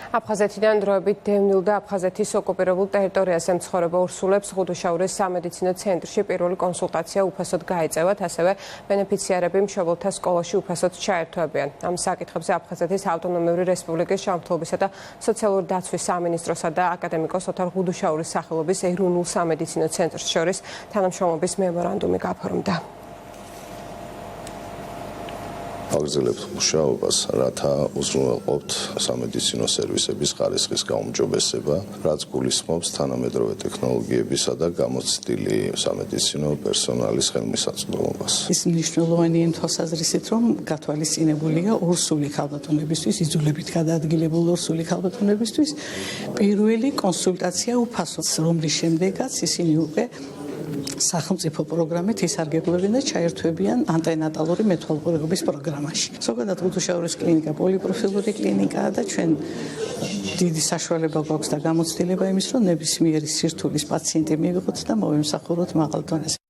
აფხაზეთიდან დროებით დევნილ და აფხაზეთის ოკუპირებულ ტერიტორიაზე მცხოვრებ ორსულებს ხუდუშაურის სამედიცინო ცენტრში პირველი კონსულტაცია უფასოდ გაეწევათ, ასევე ბენეფიციარები მშობელთა სკოლაში უფასოდ ჩაერთვებიან. ამ საკითხებზე აფხაზეთის ავტონომიური რესპუბლიკის ჯანმრთელობისა და სოციალური დაცვის სამინისტროსა და აკადემიკოს ოთარ ხუდუშაურის სახელობის ეროვნულ სამედიცინო ცენტრს შორის თანამშრომლობის მემორანდუმი გაფორმდა. აგრძელებთ მუშაობას, რათა უზრუნველყოფთ სამედიცინო სერვისების ხარისხის გაუმჯობესება, რაც გულისხმობს თანამედროვე ტექნოლოგიებისა და გამოცდილი სამედიცინო პერსონალის ხელმისაწვდომობას. ის მნიშვნელოვანია იმ თვალსაზრისით, რომ გათვალისწინებულია ორსული ქალბატონებისთვის, იძულებით გადაადგილებულ ორსული ქალბატონებისთვის პირველი კონსულტაცია უფასოდ, რომლის შემდეგაც ისინი უკვე სახელმწიფო პროგრამით ისარგებლებენ და ჩაერთვებიან ანტენატალური მეთვალყურეობის პროგრამაში. ზოგადად ხუდუშაურის კლინიკა პოლიპროფილური კლინიკაა და ჩვენ დიდი საშუალება გვაქვს და გამოცდილება იმის, რომ ნებისმიერი სირთულის პაციენტი მივიღოთ და მოვემსახუროთ მაღალ დონეზე.